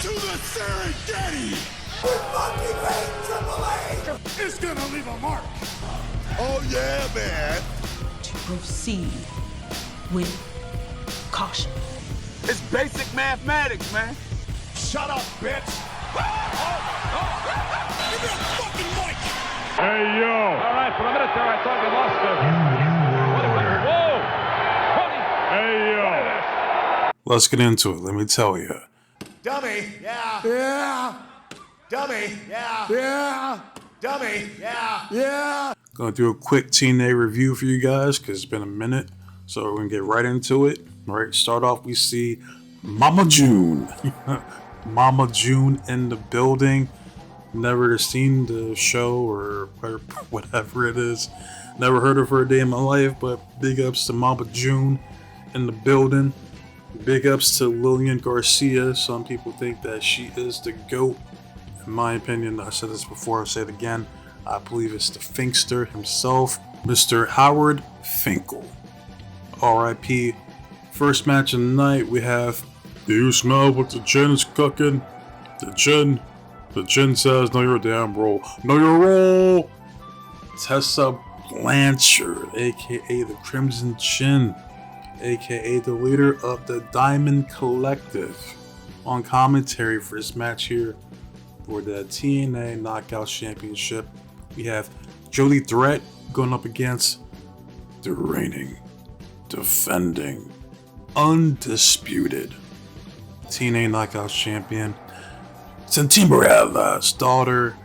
to the Serengeti. We fucking hate Triple H. It's gonna leave a mark. Oh yeah, man. To proceed with caution. It's basic mathematics, man. Shut up, bitch. Give me a fucking mic. Hey, yo. All right, for a minute there, I thought we lost it. Whoa! Hey, yo. Let's get into it. Let me tell you. Dummy. Yeah. Yeah. Dummy. Yeah. Yeah. Dummy. Yeah. Yeah. Gonna do a quick TNA review for you guys because it's been a minute. So we're gonna get right into it. All right, start off, we see Mama June. Mama June in the building. Never seen the show or whatever it is. Never heard of her a day in my life, but big ups to Mama June in the building. Big ups to Lillian Garcia. Some people think that she is the GOAT. In my opinion, I said this before, I'll say it again. I believe it's the Finkster himself, Mr. Howard Finkel. R.I.P. First match of the night, we have, do you smell what the gin is cooking? The gin says, know your damn role. Know your role! Tessa Blanchard, aka the Crimson Chin, aka the leader of the Diamond Collective, on commentary for this match here for the TNA Knockout Championship. We have Jody Threat going up against the reigning, defending, undisputed TNA Knockout Champion, Santimbrella's daughter,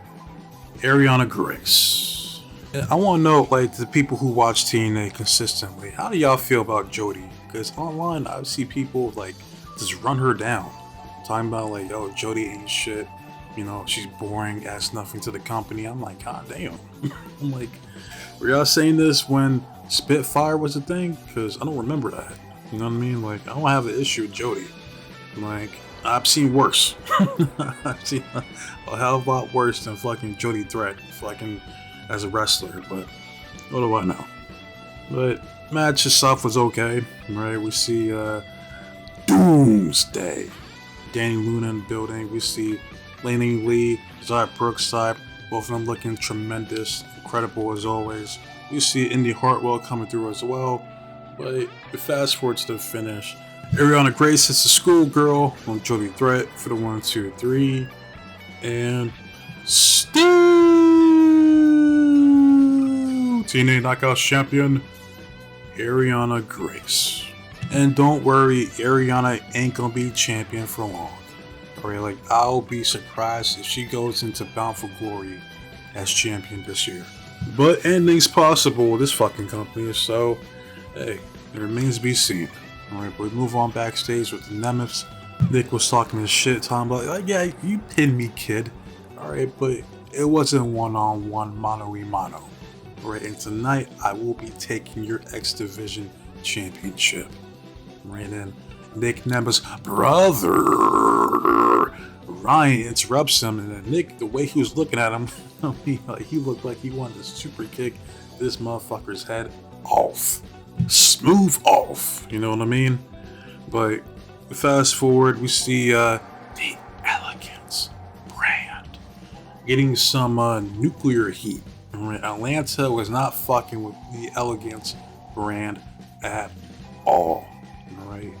Ariana Grace. And I want to know, like, the people who watch TNA consistently, how do y'all feel about Jody? Because online, I see people, like, just run her down. Talking about, like, oh, Jody ain't shit. You know, she's boring, adds nothing to the company. I'm like, god damn. I'm like, were y'all saying this when Spitfire was a thing? Because I don't remember that. You know what I mean? Like, I don't have an issue with Jody. Like, I've seen worse. I've seen a hell of a lot worse than fucking Jody Threat, fucking as a wrestler. But what do I know? But match itself was okay, right? We see Doomsday, Danny Luna in the building. We see Laney Lee, Zaya Brookside, both of them looking tremendous, incredible as always. We see Indy Hartwell coming through as well. But we fast forward to the finish. Ariana Grace hits the schoolgirl on Jody Threat for the 1, 2, 3. And Stu, TNA Knockout Champion, Ariana Grace. And don't worry, Ariana ain't gonna be champion for long. Alright, like, I'll be surprised if she goes into Bound for Glory as champion this year. But anything's possible with this fucking company, so hey, it remains to be seen. Alright, but we move on backstage with the Nemeths. Nick was talking his shit, talking about, like, yeah, you pinned me, kid. Alright, but it wasn't one-on-one, mano-y-mano. Alright, and tonight I will be taking your X Division Championship. Right, and Nick Nemeth's brother Ryan interrupts him, and then Nick, the way he was looking at him, he looked like he wanted to super kick this motherfucker's head off. Smooth off, you know what I mean? But fast forward, we see the Elegance brand getting some nuclear heat. Right? Atlanta was not fucking with the Elegance brand at all. Alright.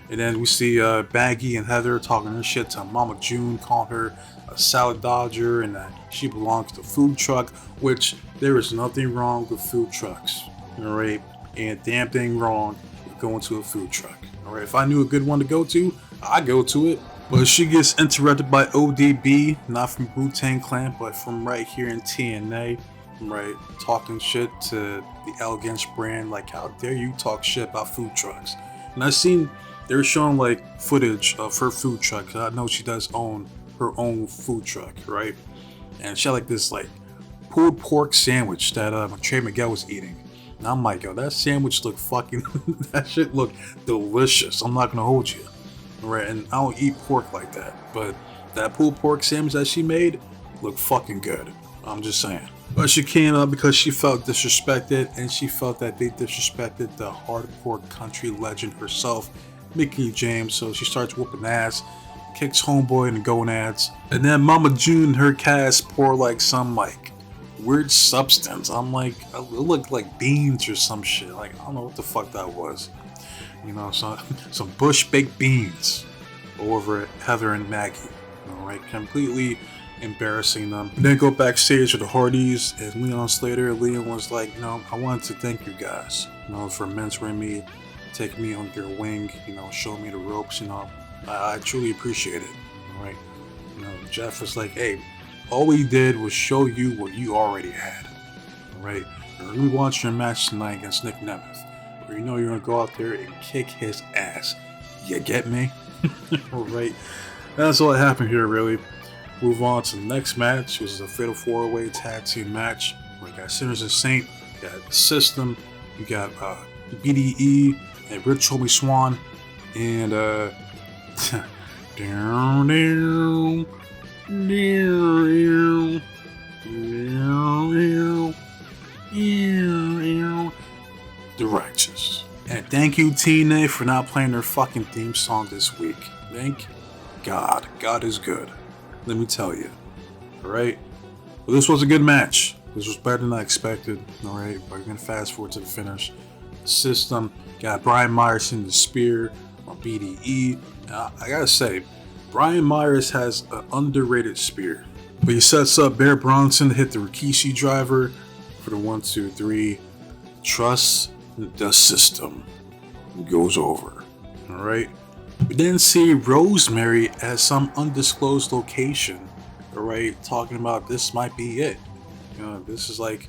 And then we see Baggy and Heather talking her shit to Mama June, calling her a salad dodger and that she belongs to food truck, which there is nothing wrong with food trucks. Alright. And damn thing wrong with going to a food truck. Alright, if I knew a good one to go to, I'd go to it. But she gets interrupted by ODB, not from Wu-Tang Clan, but from right here in TNA. Right, talking shit to the Elegance brand, like, how dare you talk shit about food trucks? And I seen they were showing like footage of her food truck, 'cause I know she does own her own food truck, right? And she had like this like pulled pork sandwich that Trey Miguel was eating. And I'm like, yo, that sandwich looked fucking, that shit looked delicious. I'm not gonna hold you, right? And I don't eat pork like that, but that pulled pork sandwich that she made looked fucking good. I'm just saying. But she came up because she felt disrespected, and she felt that they disrespected the hardcore country legend herself, Mickie James. So she starts whooping ass, kicks homeboy in the gonads, and then Mama June and her cast pour like some like weird substance. I'm like, it looked like beans or some shit. Like, I don't know what the fuck that was. You know, some bush baked beans over at Heather and Maggie. Alright, completely embarrassing them. And then go backstage with the Hardys and Leon Slater. Leon was like, you know, I wanted to thank you guys, you know, for mentoring me, taking me under your wing, you know, showing me the ropes, you know. I truly appreciate it. Alright. You know, Jeff was like, hey, all we did was show you what you already had. Alright. You're gonna watch your match tonight against Nick Nemeth, where you know you're gonna go out there and kick his ass. You get me? Alright. That's all that happened here, really. Move on to the next match, which is a Fatal 4-Way Tag Team match. We got Sinners and Saint, you got The System, you got BDE, and Rich Homie Swan, and The Righteous. And thank you, TNA, for not playing their fucking theme song this week. Thank God. God is good. Let me tell you. Alright? Well, this was a good match. This was better than I expected. Alright? But we're going to fast forward to the finish. System got Brian Myers in the spear on BDE. I gotta say, Brian Myers has an underrated spear. But he sets up Bear Bronson to hit the Rikishi driver for the 1, 2, 3. Trust the system. Goes over. Alright? We then see Rosemary at some undisclosed location. Alright? Talking about this might be it. You know, this is like,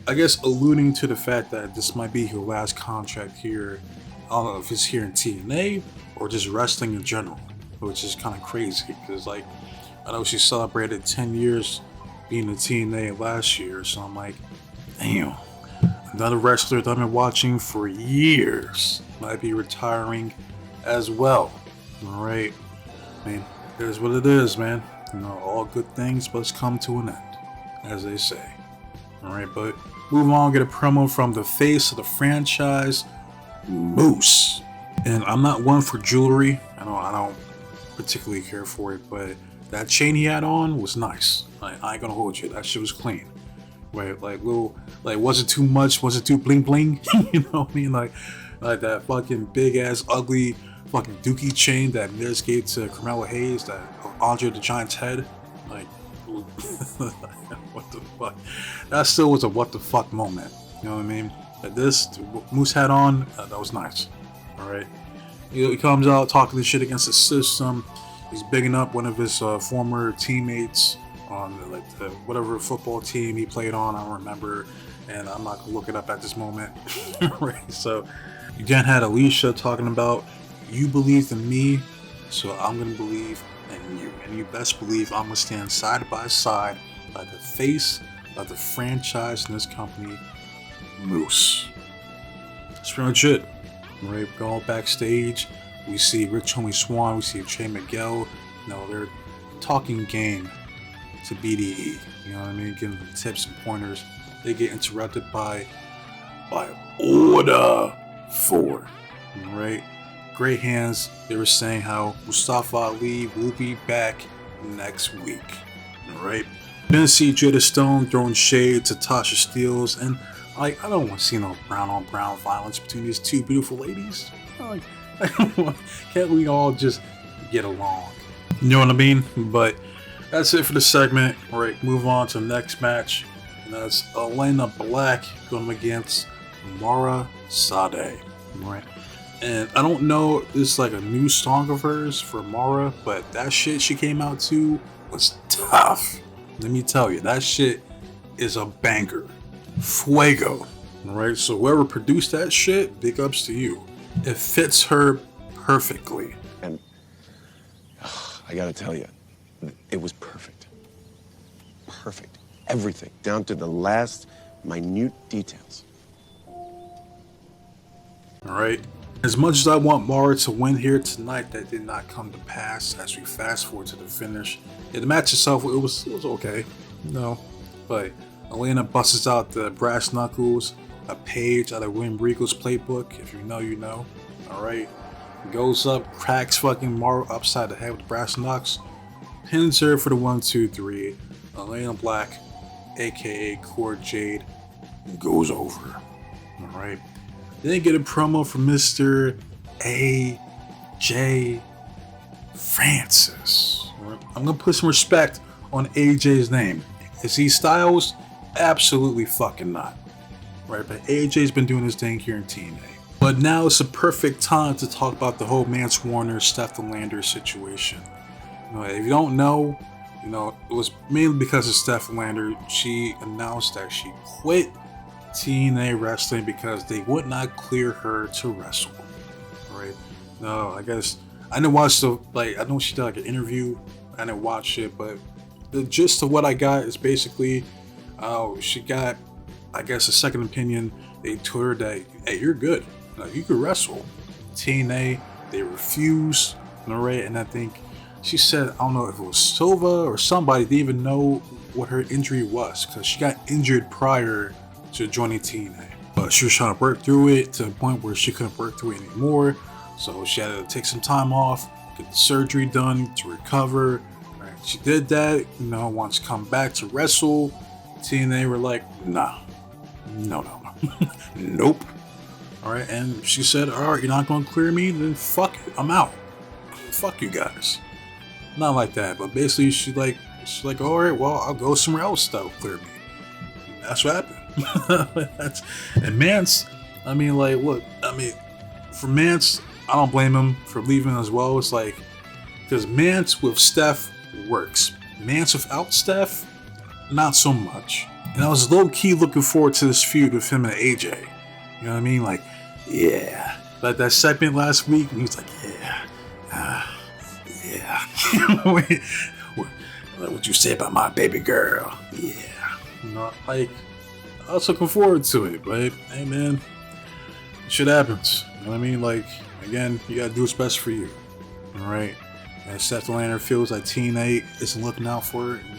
I guess, alluding to the fact that this might be her last contract here. I don't know if it's here in TNA or just wrestling in general, which is kind of crazy because, like, I know she celebrated 10 years being in TNA last year, so I'm like, damn, another wrestler that I've been watching for years might be retiring as well. All right, I mean, it is what it is, man. You know, all good things must come to an end, as they say. All right, but move on, get a promo from the face of the franchise, Moose. And I'm not one for jewelry. I don't particularly care for it, but that chain he had on was nice. I ain't gonna hold you. That shit was clean. Right? Like little, like wasn't too much, wasn't too bling bling. You know what I mean? Like that fucking big ass ugly fucking dookie chain that Miz gave to Carmelo Hayes, that Andre the Giant's head. Like, what the fuck? That still was a what the fuck moment. You know what I mean? But this Moose had on, that was nice. All right. He comes out talking this shit against the system. He's bigging up one of his former teammates on whatever football team he played on. I don't remember, and I'm not gonna look it up at this moment. Right. So you again had Alicia talking about, you believed in me, so I'm gonna believe in you, and you best believe I'm gonna stand side by side by the face of the franchise in this company, Moose. That's pretty much it. Right, going backstage, we see Rich Homie Swan, we see Trey Miguel. You know, they're talking game to BDE. You know what I mean? Giving them tips and pointers. They get interrupted by Order 4. Right? Great hands. They were saying how Mustafa Ali will be back next week. Alright? Then see Jada Stone throwing shade to Tasha Steelz, and I don't want to see no brown on brown violence between these two beautiful ladies. Like, can't we all just get along? You know what I mean? But that's it for the segment. Alright, move on to the next match. And that's Elena Black going against Mara Sade. Right? And I don't know if this is like a new song of hers for Mara, but that shit she came out to was tough. Let me tell you, that shit is a banger. Fuego. Alright, so whoever produced that shit, big ups to you. It fits her perfectly. And I gotta tell you, it was perfect. Perfect. Everything, down to the last minute details. Alright. As much as I want Mara to win here tonight, that did not come to pass as we fast forward to the finish. Yeah, the match itself, it was okay. No. But Elena busts out the brass knuckles, a page out of William Regal's playbook. If you know, you know. Alright. goes up, cracks fucking Morrow upside the head with the brass knucks, pins her for the 1-2-3. Elena Black, aka Cord Jade, goes over. Alright. Then get a promo from Mr. AJ Francis. Right. I'm gonna put some respect on AJ's name. Is he Styles? Absolutely fucking not. Right, but AJ's been doing his thing here in TNA. But now it's a perfect time to talk about the whole Mance Warner, Steph the Lander situation. You know, if you don't know, you know, it was mainly because of Steph Lander. She announced that she quit TNA Wrestling because they would not clear her to wrestle. Right? No, I guess I didn't watch the I know she did like an interview. I didn't watch it, but the gist of what I got is basically, she got, I guess, a second opinion. They told her that, hey, you're good. You could wrestle. TNA, they refused. Right? And I think she said, I don't know if it was Silva or somebody, didn't even know what her injury was because she got injured prior to joining TNA. But she was trying to work through it to the point where she couldn't work through it anymore. So she had to take some time off, get the surgery done to recover. Right? She did that, wants to come back to wrestle. TNA were like, nah, no. Nope. All right, and she said, all right, you're not going to clear me? Then fuck it, I'm out. Fuck you guys. Not like that, but basically she's like, all right, well, I'll go somewhere else that'll clear me. And that's what happened. And Mance, for Mance, I don't blame him for leaving as well. It's like, because Mance with Steph works. Mance without Steph, not so much. And I was low-key looking forward to this feud with him and AJ. You know what I mean? Like, yeah. Like that segment last week, and he was like, yeah. What you say about my baby girl? Yeah. I was looking forward to it, but hey, man, shit happens. You know what I mean? Like, again, you gotta do what's best for you. All right? And Steph Lander feels like TNA isn't looking out for her and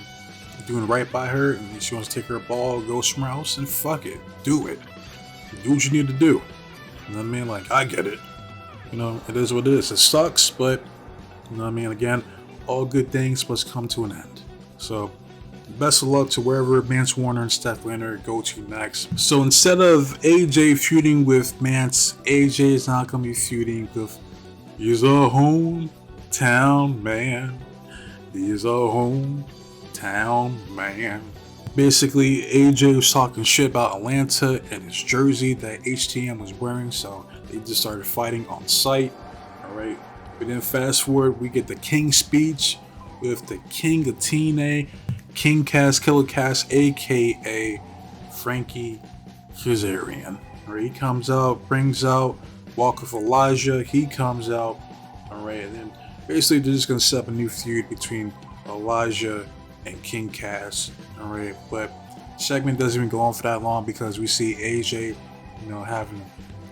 doing right by her, and she wants to take her ball, go somewhere else, and fuck it. Do it. Do what you need to do. You know what I mean? Like, I get it. It is what it is. It sucks, but, you know what I mean? Again, all good things must come to an end. So, best of luck to wherever Mance Warner and Steph Lander go to next. So, instead of AJ feuding with Mance, AJ is not going to be feuding with, he's a hometown man. He's a hometown man. Basically, AJ was talking shit about Atlanta and his jersey that HTM was wearing, so they just started fighting on site. Alright, but then fast forward, we get the King speech with the King of TNA, King Cass, Killer Cass, aka Frankie Kazarian. Alright, he comes out, brings out Walk with Elijah, he comes out. Alright, and then basically they're just gonna set up a new feud between Elijah and King Cass. Alright, but segment doesn't even go on for that long because we see AJ, having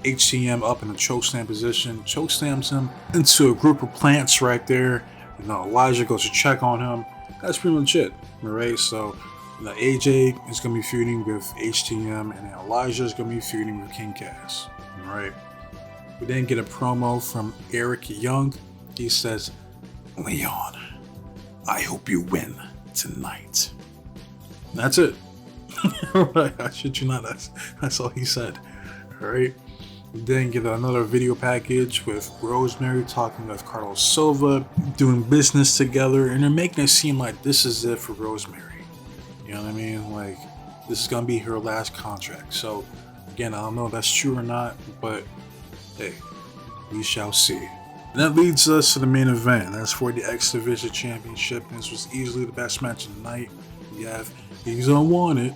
HTM up in a chokeslam position, chokeslams him into a group of plants right there. Elijah goes to check on him. That's pretty much it. Alright, so AJ is gonna be feuding with HTM, and then Elijah is gonna be feuding with King Cass. Alright. We then get a promo from Eric Young. He says, Leon, I hope you win tonight. That's it. I shit you not. That's all he said. Alright. We then get another video package with Rosemary talking with Carlos Silva, doing business together, and they're making it seem like this is it for Rosemary. You know what I mean? Like, this is gonna be her last contract. So, again, I don't know if that's true or not, but hey, we shall see. And that leads us to the main event. That's for the X Division Championship. And this was easily the best match of the night. We have He's Unwanted,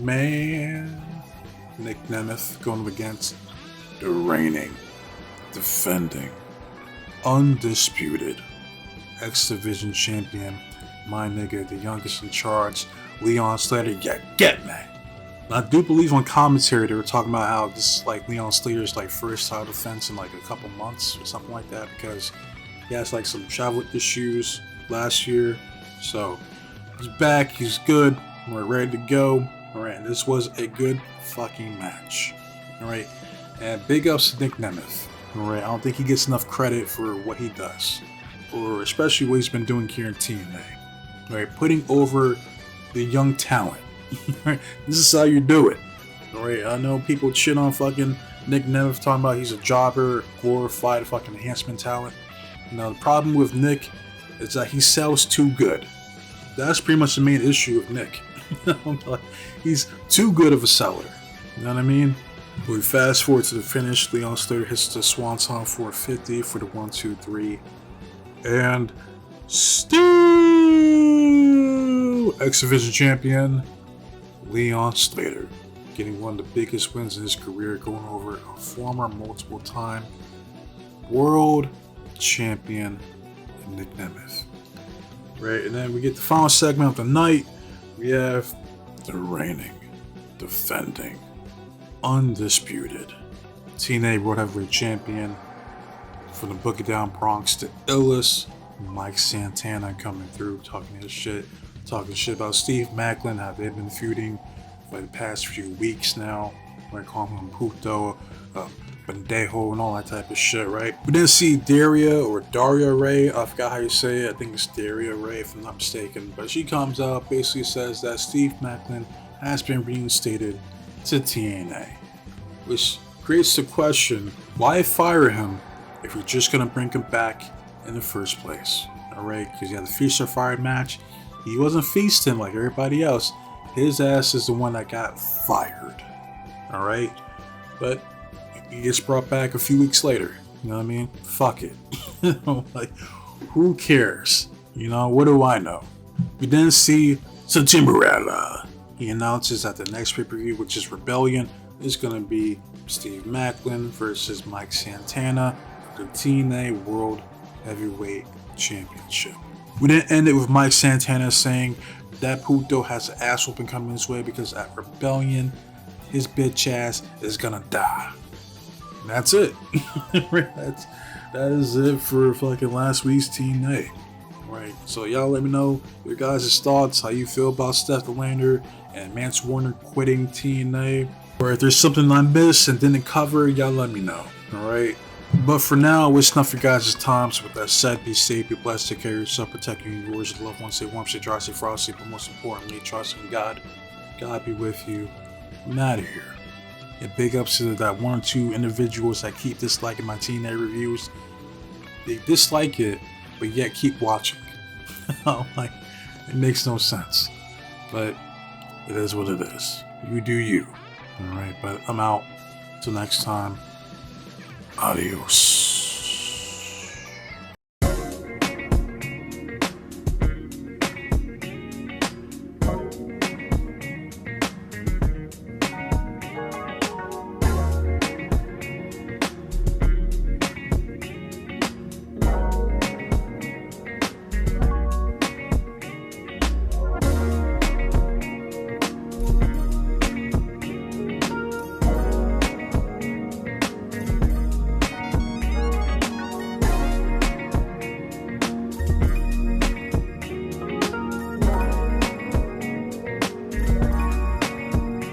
man. Nick Nemeth going up against the reigning, defending, undisputed X Division champion, my nigga, the youngest in charge, Leon Slater. Yeah, get me. And I do believe on commentary they were talking about how this is like Leon Slater's first title defense in a couple months or something like that, because he has some travel issues last year. So he's back, he's good, we're ready to go. Alright, this was a good fucking match. Alright, and big ups to Nick Nemeth. Alright, I don't think he gets enough credit for what he does. Or especially what he's been doing here in TNA. Alright, putting over the young talent. This is how you do it. Alright, I know people shit on fucking Nick Nemeth talking about he's a jobber, glorified fucking enhancement talent. Now the problem with Nick is that he sells too good. That's pretty much the main issue with Nick. He's too good of a seller. You know what I mean? We fast forward to the finish. Leon Slater hits the Swanton 450 for the 1-2-3. And still X-Division champion Leon Slater getting one of the biggest wins in his career, going over a former multiple-time world champion Nick Nemeth. Right, and then we get the final segment of the night. We have the reigning, defending, undisputed TNA World Heavyweight Champion from the Book It Down Bronx, the illest Mike Santana coming through, talking his shit, about Steve Macklin, how they've been feuding for the past few weeks now. We're calling him Puto, Bandejo, and all that type of shit, right? We didn't see Daria Ray, I forgot how you say it, I think it's Daria Ray if I'm not mistaken, but she comes out, basically says that Steve Macklin has been reinstated to TNA, which creates the question, why fire him if you're just gonna bring him back in the first place? Alright, because you had the Feast or Fire match, he wasn't feasting like everybody else, his ass is the one that got fired. Alright, but he gets brought back a few weeks later. You know what I mean? Fuck it. Like, who cares? You know, what do I know? We then see Timberella. He announces that the next pay-per-view, which is Rebellion, is going to be Steve Macklin versus Mike Santana for the TNA World Heavyweight Championship. We then end it with Mike Santana saying that Puto has an ass whooping coming his way because at Rebellion, his bitch ass is gonna die. And that's it. That is it for fucking last week's TNA. Right. So y'all let me know your guys' thoughts, how you feel about Steph DeLander and Mance Warner quitting TNA. Or if there's something I missed and didn't cover, y'all let me know. Alright. But for now, wishing off your guys' time. So with that said, be safe, be blessed, take care of yourself, protect your yours, your loved ones, stay warm, stay dry, stay frosty, but most importantly, trust in God. God be with you. I'm out of here. And big ups to that one or two individuals that keep disliking my TNA reviews. They dislike it, but yet keep watching. Like, it makes no sense. But it is what it is. You do you. Alright, but I'm out. Till next time. Adios.